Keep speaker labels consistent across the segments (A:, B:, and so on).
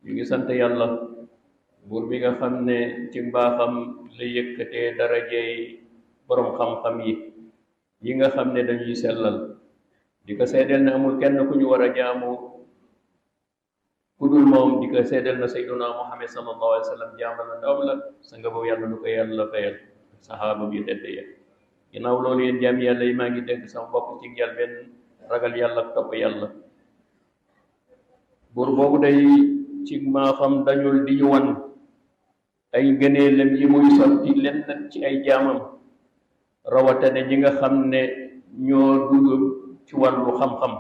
A: ñu ngi sant yàlla buur bi nga xam ne ci mbaaxam la yëkkatee darajey borom xam-xam yi nga xam ne dañuy sellal di ko seedeel ne amul kenn ku ñu war a jaamu ku dul moom di ko seedeel na sayyiduna Muhammad sallallahu alayhi wa sallam jaamal la ndawam la sa nga boobu yàlla nu ko yàlla fayal saxaaba bi tedd ya ginnaaw loolu yéen jaam yàlla yi maa ngi dénk sama bopp ci njëlbéen ragal yàlla ak topp yàlla buur boobu day ci maa xam dañul di ñu wan ay ngëneelam yi muy sotti leen nag ci ay jaamam rawatane ñi nga xam ne ñoo dugg ci wàllu xam-xam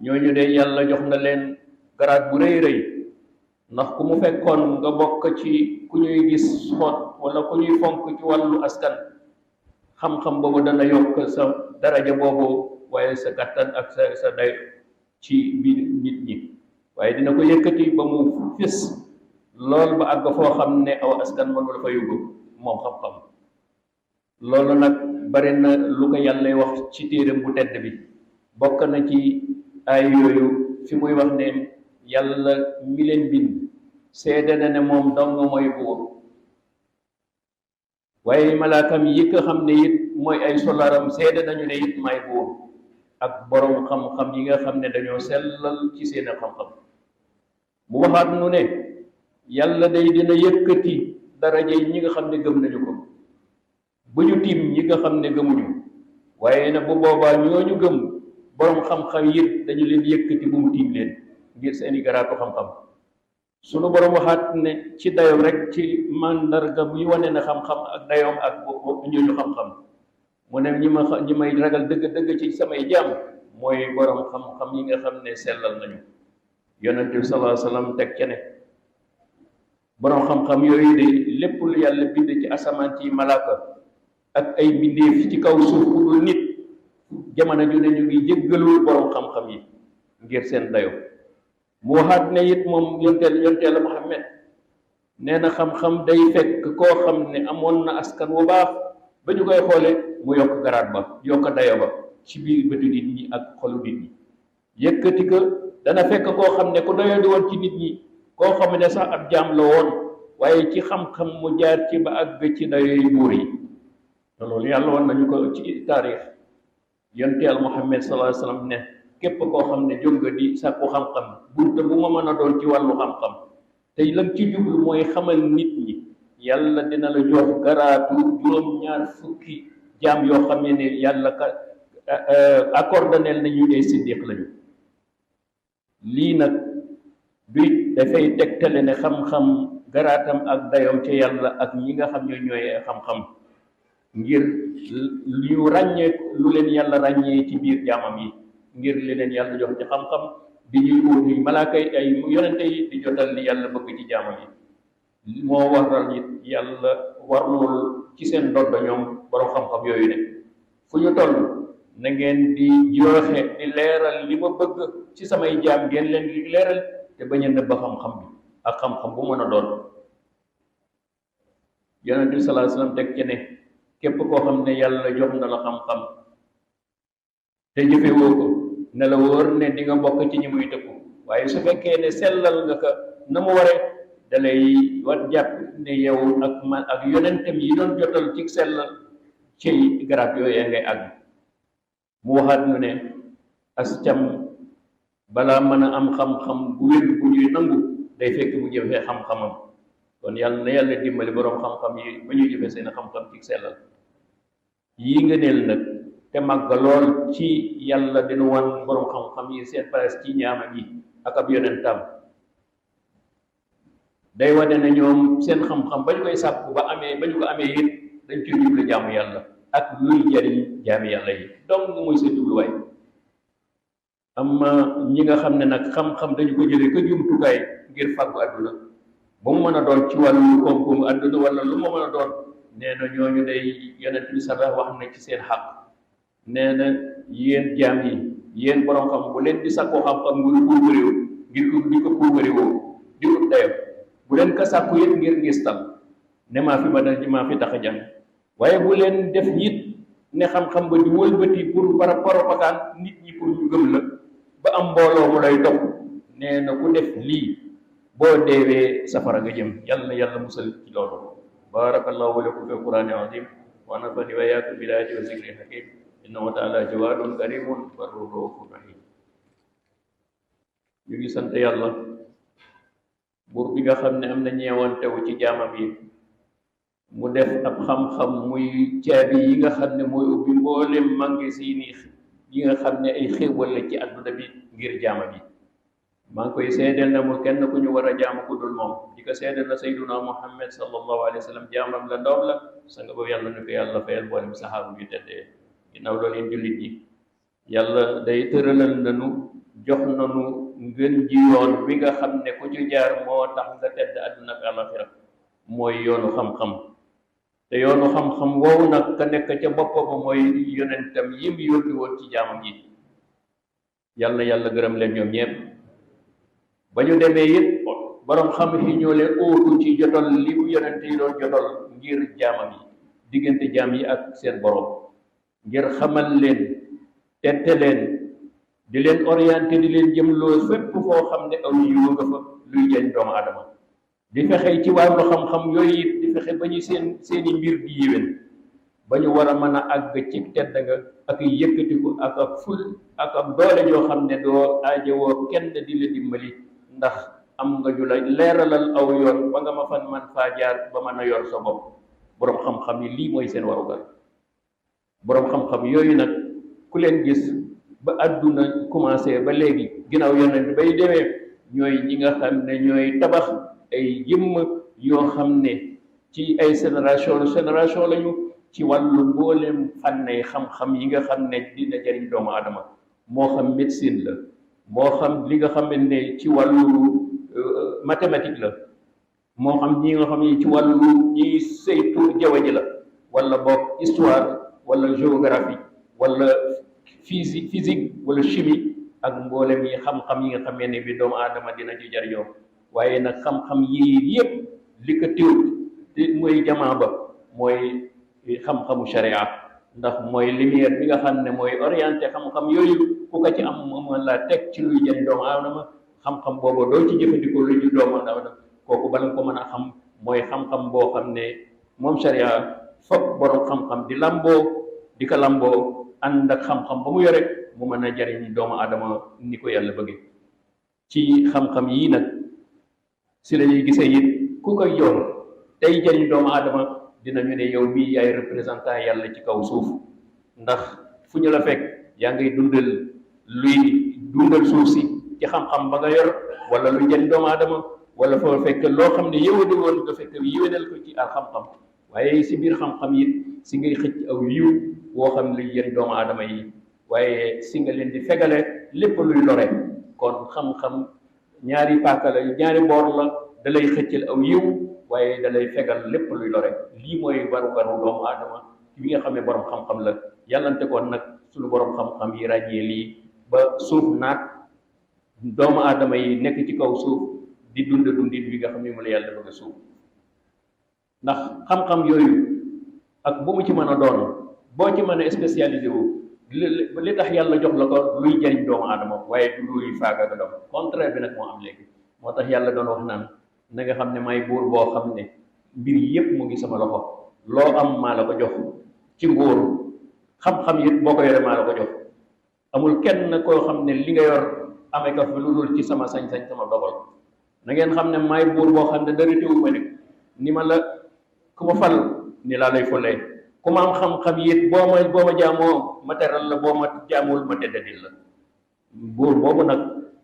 A: ñooñu de yàlla jox na leen garaat bu rëy rëy ndax ku mu fekkoon nga bokk ci ku ñuy gis xoot wala ku ñuy fonk ci wàllu askan xam-xam boobu dana yokk sa daraja boobu waaye sa kattan ak sa day ci biir nit ñi waaye dina ko yëkkati ba mu fis lool ba àgg foo xam ne aw askan mënu la fa yóbbu moom xam-xam loolu nag bari na lu ko yàlla wax ci téeram bu tedd bi bokk na ci ay yooyu fi muy wax ne yàlla mi leen bind seede na ne moom dong mooy buur waaye malaakam yi nga xam ne it mooy ay solaram seede nañu ne it may buur ak borom xam-xam yi nga xam ne dañoo sellal ci seen xam-xam mu waxaat nu ne yàlla day dina yëkkati daraja yi ñi nga xam ne gëm nañu ko bu ñu tiim ñi nga xam ne gëmuñu waaye nag bu boobaa ñooñu gëm borom xam-xam it dañu leen yëkkati bu mu tiim leen ngir seeni garaatu xam-xam sunu borom waxaat ne ci dayoom rek ci mandarga buy wane na xam-xam ak dayoom ak ñooñu xam-xam mu ne ñi may ragal dëgg-dëgg ci samay jaam mooy borom xam-xam yi nga xam ne sellal nañu yonent bi sallallahu alayhi wa sallam teg ca ne borom xam-xam yooyu de lépp lu yàlla bind ci asamaan ci malaaka ak ay mbindeef ci kaw suuf ku dul nit jamono ju ne ñu ngi jéggalul borom xam-xam yi ngir seen dayo mu waxaat ne it moom yonteela Muhammad nee na xam-xam day fekk koo xam ne amoon na askan wu baax ba ñu koy xoole mu yokk garaat ba yokk dayo ba ci biir bëtu nit ñi ak xolu nit ñi yëkkati ko dana fekk koo xam ne ku doyo di woon ci nit ñi koo xam ne sax ab jaam la woon waaye ci xam-xam mu jaar ci ba àgg ci dayoy buur yi te loolu yàlla woon nañu ko ci taarix yonteel Muhammad sallallahu alayhi wa sallam ne képp koo xam ne jóg nga di sàkku xam-xam bunte bu ma mën a doon ci wàllu xam-xam te lam ci jublu mooy xamal nit ñi yàlla dina la jox garaatu juróom-ñaar fukki jaam yoo xam ne yàlla accordé nañu ay siddiq lañu lii nag bi dafay tegtale ne xam-xam garaatam ak dayoom ca yàlla ak ñi nga xam ñooy xam-xam ngir lu ràññee lu leen yàlla ràññee ci biir jaamam yi ngir li leen yàlla jox ci xam-xam di ñuy wuti malaaka yi ay yonente yi di jotal li yàlla bëgg ci jaamam yi moo waral it yàlla warlul ci seen ndodd ñoom borom xam-xam yooyu ne fu ñu toll na ngeen di joxe di leeral li ma bëgg ci samay jaam ngeen leen di leeral te bañ a nëbb xam-xam bi ak xam-xam bu mën a doon yonente bi sallallahu alayhi wasallam teg ci ne képp koo xam ne yàlla jox na la xam-xam te jëfewoo ko ne la wóor ne di nga bokk ci ñi muy tëkku waaye su fekkee ne sellal nga ko na mu waree da lay wat jàpp ne yow ak man ak yonentam yi doon jotal ci sellal ci garab yooyu ngay àgg mu waxaat ñu ne as cam balaa mën a am xam-xam bu wér bu ñuy nangu day fekk mu jëfee xam-xamam kon yàlla na yàlla dimbali boroom xam-xam yi ba ñuy jëfee seen xam-xam ci sellal yii nga neel nag te màgg lool ci yàlla dina wan boroom xam-xam yi seen place ci ñaamam yi ak ab yonentam day wane ne ñoom seen xam-xam ba ñu koy sàkku ba ñu ko amee it dañ ciy jublu jaamu yàlla ak luy jariñ jaami yàlla yi donc muy seen jubluwaay amma ñi nga xam ne nag xam-xam dañu ko jëlee ko jumtukaay ngir fàggu àdduna ba mu mën a doon ci wàllu koom-koomu àdduna wala lu ma mën a doon nee na ñooñu day yonent bi sala wax na ci seen xaq nee na yéen jaam yi yéen borom xam bu leen di sàkkoo xam-xam ngir puukaréew ngir ko di ko puukaréewoo di ut dayo bu leen ko sàkku yëpp ngir ngistal ne maa fi maa fi tax a jàng waaye bu leen def nit ne xam-xam ba di wëlbati pour propagande nit ñi pour ñu gëm la ba am mbooloo mu lay topp nee na ku def lii boo deewee safara nga jëm. yàlla na yàlla musal ci loolu. barakallahu wa lakum fi alqur'ani azim wa nafani wa iyyakum bil ayati wa zikri hakim innahu ta'ala jawadun karimun barrun rahim. ñu ngi sant yàlla buur bi nga xam ne am na ñeewantewu ci jaamam yi, mu def ab xam-xam muy caabi yi nga xam ne mooy ubbi mboolem magasin yi nga xam ne ay xéewal la ci àdduna bi ngir jaamam yi. maa ngi koy seedeel na mu kenn ku ñu war a jaamu ku dul moom. di ko seedeel na sayyiduna Muhammad sallallahu alayhi wa sallam jaamam la, ndawam la, sa nga ba yàlla nu ko yàlla fayal mboolem saxaabu yu teddee. ginnaaw loolu yéen jullit yi, yàlla day tëralal nanu, jox nanu ngën ji yoon wi nga xam ne ku ci jaar moo tax nga tedd àdduna ak àllaxira, mooy yoonu xam-xam. te yoonu xam-xam woowu nag ka nekk ca boppam mooy yonentam yi mu yónni woon ci jaamam yi. yàlla yàlla gërëm leen ñoom ñepp. ba ñu demee it borom xam yi ñoo leen óotu ci jotal li mu yonent yi doon jotal ngir jaamam yi, diggante jaam yi ak seen borom, ngir xamal leen, tette leen, di leen orienté, di leen jëmloo fépp foo xam ne aw yiw nga fa luy jëriñ doomu aadama. di fexe ci wàllu xam-xam yooyu it di fexe ba ñu seeni mbir di yéwén, ba ñu war a mën a àgg ci tedd nga ak yëkkatiku ak ful ak doole joo xam ne doo aajowoo kenn di la dimbali, ndax am nga ñu la leeralal aw yoon ba nga ma fan man faa jaar ba mën a yor sa bopp. boroom xam-xam yi lii mooy seen warugar. boroom xam-xam yooyu nag ku leen gis ba àdduna commencé ba léegi ginnaaw yonent bay demee, ñooy ñi nga xam ne ñooy tabax ay jëmm yoo xam ne ci ay génération lañu ci wàllu mboolem fànn xam-xam yi nga xam ne dina jëriñ doomu aadama. moo xam médecine la, moo xam li nga xam ne ci wàllu mathématique la, moo xam ñi nga xam ne ci wàllu ñi saytu jaww ji la, wala boog histoire wala géographie wala physique wala chimie, ak mboolem yi xam-xam yi nga xam ne bi doomu aadama dina ci jariñoo. waaye nag xam-xam yii yëpp li ko tiw mooy jamaa ba mooy xam-xamu sharia, ndax mooy lumière bi nga xam ne mooy orienté xam-xam yooyu. ku ko ci am mën laa teg ci luy jëriñ doomu aadama. xam-xam boobu doo ci jëfandikoo lu ñu doomu aadama, kooku bala nga ko mën a xam mooy xam-xam boo xam ne moom sharia foog borom xam-xam di ko lamboo ànd ak xam-xam ba mu yore mu mën a jariñ doomu aadama ni ko yàlla bëgge. ci xam-xam yii nag si la ñuy gisee it ku koy yor tey jariñ doomu aadama, dinañu ne yow mii yaay représentant yàlla ci kaw suuf, ndax fu ñu la fekk yaa ngay dundal suuf si ci xam-xam ba nga yor, wala lu jariñ doomu aadama, wala foo fekk loo xam ne yëwadi woon nga fekk yëwénal ko ci al xam-xam. waaye si biir xam-xam yi si ngay xëcc aw yiw woo xam ne luy jëriñ doomu aadama yi, waaye si nga leen di fegale lépp luy lore. kon xam-xam ñaari paaka la, ñaari boor la, da lay xëccal aw yiw waaye da lay fegal lépp luy lore. lii mooy waru doomu aadama bi nga xam ne borom xam-xam la. yàllante koon nag suñu borom xam-xam yi ràññee lii ba suuf naat, doomu aadama yi nekk ci kaw suuf di dundin bi nga xam ne mu la yàlla bëgg a suuf. ndax xam-xam yooyu ak bu mu ci mën a doon, boo ci mën a spécialisé wu, li tax yàlla jox la ko luy jëriñ doomu aadama waaye du luy faagaagal doomu. contraire bi nag moo am léegi. moo tax yàlla doon wax naan na nga xam ne may buur boo xam ne mbir yépp mu ngi sama loxo, loo am maa la ko jox ci nguur. xam-xam yi boo ko yore maa la ko jox. amul kenn koo xam ne li nga yor amee ko fi lu dul ci sama sañ-sañ, sama dogal. na ngeen xam ne may buur boo xam ne dara teewu ma nekk ni ma la ku ma fal ni laa lay folee. ku ma am xam-xam it boo ma jaamoo ma teral la, boo ma jaamul ma teddadil la. buur boobu nag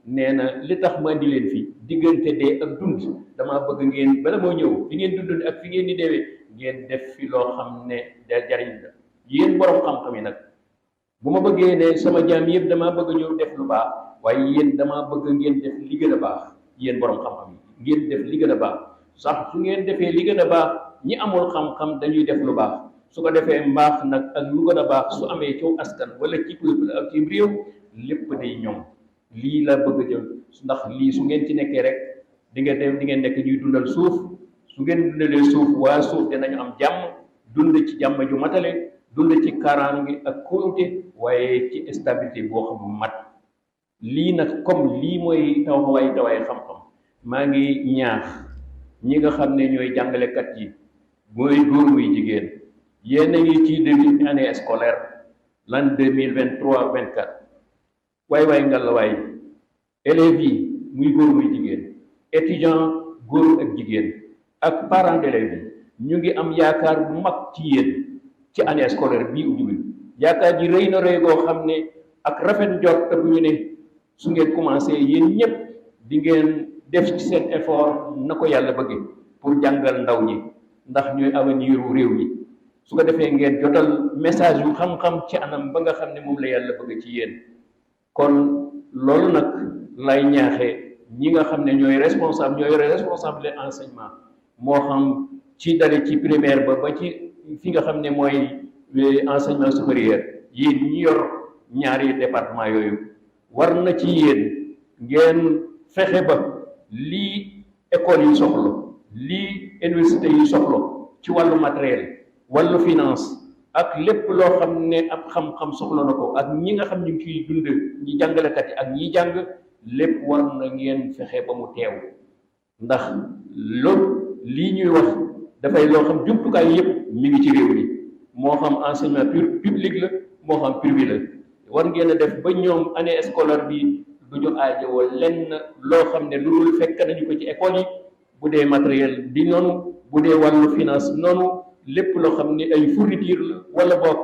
A: nee na li tax ma indi leen fii diggante dee ak dund, damaa bëgg ngeen bala moo ñëw fi ngeen dund ak fi ngeen di deewee ngeen def fi loo xam ne da jariñ la. yéen borom xam-xam yi nag bu ma bëggee ne sama jaam yëpp damaa bëgg ñëw def lu baax, waaye yéen damaa bëgg ngeen def li gën a baax. yéen borom xam-xam yi ngeen def li gën a baax. sax su ngeen defee li gën a baax, ñi amul xam-xam dañuy def lu baax. su ko defee mbaax nag ak lu gën a baax su amee ciw askan wala ci peuple ak ci réew, lépp day ñoom. lii la bëgg a jël, ndax lii su ngeen ci nekkee rek di ngeen nekk ñuy dundal suuf. su ngeen dundalee suuf, waa suuf dinañu am jàmm, dund ci jàmm ju matale, dund ci kaaraange ak kóolute, waaye ci stabilité boo xam mat. lii nag comme lii mooy tawaay xam-xam, maa ngi ñaax ñi nga xam ne ñooy jàngalekat yi mooy góor muy jigéen yéen a ngi ci début année scolaire l'an 2023-24 waay ngalawaay élèves yi muy góor muy jigéen étudiant góor ak jigéen ak parents d'élèves yi ñu ngi am yaakaar bu mag ci yéen ci année scolaire bii ubbi yaakaar ji rëy na rëy goo xam ne ak rafet njort bu ñu ne su ngeen commencé yéen ñëpp di ngeen def ci seen effort na ko yàlla bëgge pour jàngal ndaw ñi ndax ñooy avenir u réew mi su ko defee ngeen jotal message yu xam-xam ci anam ba nga xam ne moom la yàlla bëgg ci yéen kon loolu nag lay ñaaxee ñi nga xam ne ñooy yore responsable enseignement moo xam ci dale ci primaire ba ci fi nga xam ne mooy enseignement supérieur yéen ñi yor ñaari département yooyu war na ci yéen ngeen fexe ba lii école yi soxla lii université yi soxla ci wàllu matériel wàllu finance ak lépp loo xam ne ab xam-xam soxla na ko ak ñi nga xam ñu ngi ciy dund ñi jàngalekat yi ak ñi jàng lépp war na ngeen fexe ba mu teew ndax loolu lii ñuy wax dafay loo xam jumtukaay yëpp mi ngi ci réew mi moo xam enseignement public la moo xam privé la war ngeen a def ba ñoom année scolaire bi du ñu aajowoo lenn loo xam ne lu dul fekk nañu ko ci école yi bu dee matériel di noonu bu dee wàllu finance noonu lépp loo xam ne ay fourniture la wala boog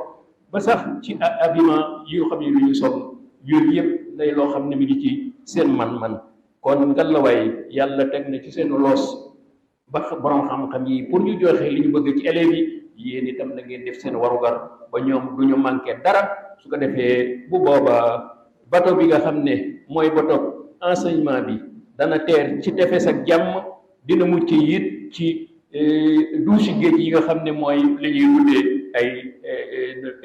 A: ba sax ci habillement yoo xam ne lu ñu sol yooyu yëpp day loo xam ne mi ngi ci seen man-man kon ngallaawaay yàlla teg na ci seen loos ba borom xam-xam yi pour ñu joxe li ñu bëgg ci élèves yi yéen itam na ngeen def seen warugar ba ñoom du ñu manqué dara su ko defee bu boobaa bateau bi nga xam ne mooy bateau enseignement bi dana teer ci tefes ak jàmm dina mucc it ci douche géej yi nga xam ne mooy li ñuy tuddee ay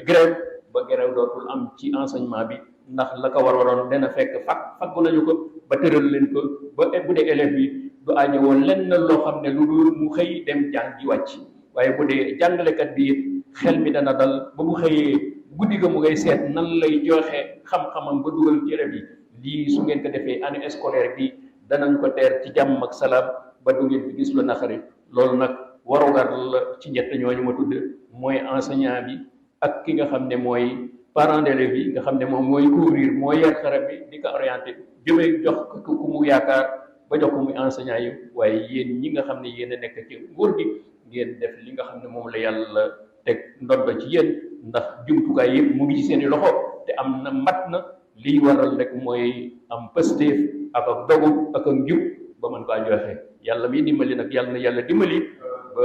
A: grève ba grève dootul am ci enseignement bi ndax la ko waroon dana fekk faggu nañu ko ba tëral leen ko ba bu dee élèves yi du aajowoo lenn loo xam ne lu dul mu xëy dem jàngi wàcc waaye bu dee jàngalekat bi it xel mi dana dal ba bu xëyee guddi ga mu ngay seet nan lay joxe xam-xamam ba dugal ci élèves yi lii su ngeen ko defee année scolaire bi danañ ko teer ci jàmm ak salaam ba du ngeen fi gis lu naqari loolu nag warugar la ci ñett ñooñu ma tudd mooy enseignant bi ak ki nga xam ne mooy parent d'élèves yi nga xam ne moom mooy couvrir mooy yar xarab bi di ko orienté jëmee jox ku mu yaakaar ba jox ko muy enseignant yi waaye yéen ñi nga xam ne yéen a nekk ci nguur gi ngeen def li nga xam ne moom la yàlla teg ndodd ci yéen ndax jumtukaay yëpp mu ngi ci seen i loxo te am na mat na liy waral rek mooy am pësteef ak dogu ak njub ba mën kaa joxe yàlla mi dimbali nag yàlla na yàlla dimbali ba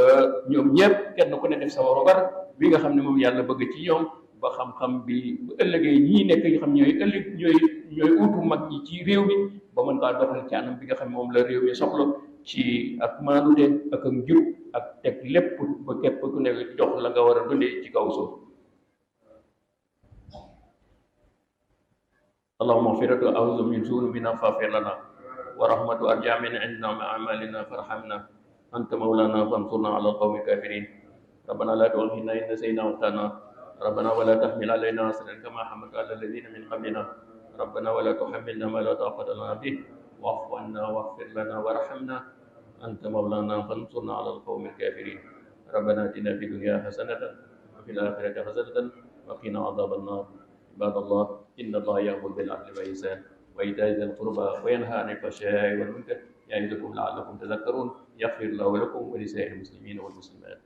A: ñoom ñëpp kenn ku ne def sa warugar bi nga xam ne moom yàlla bëgg ci ñoom ba xam-xam bi bu ëllëgee ñii nekk ñu xam ñooy utu mag ñi ci réew mi ba mën kaa doxal ci anam bi nga xam ne moom la réew mi soxla ci ak maanute ak njub ak teg lépp ba képp ku ne jox la nga war a dundee ci kaw suuf. اللهم اغفر أعوذ من ذنوبنا فاغفر لنا ورحمة أرجع من عندنا مع أعمالنا فارحمنا أنت مولانا فانصرنا على القوم الكافرين ربنا لا تؤاخذنا إن نسينا وأخطأنا ربنا ولا تحمل علينا إصرا كما حملت على الذين من قبلنا ربنا ولا تحملنا ما لا طاقة لنا به واعف عنا واغفر لنا وارحمنا أنت مولانا فانصرنا على القوم الكافرين ربنا آتنا في الدنيا حسنة وفي الآخرة حسنة وقنا عذاب النار عباد الله إن الله يأمر بالعدل والإحسان وإيتاء ذي القربى وينهى عن الفحشاء والمنكر يعظكم لعلكم تذكرون يغفر الله لكم ولسائر المسلمين والمسلمات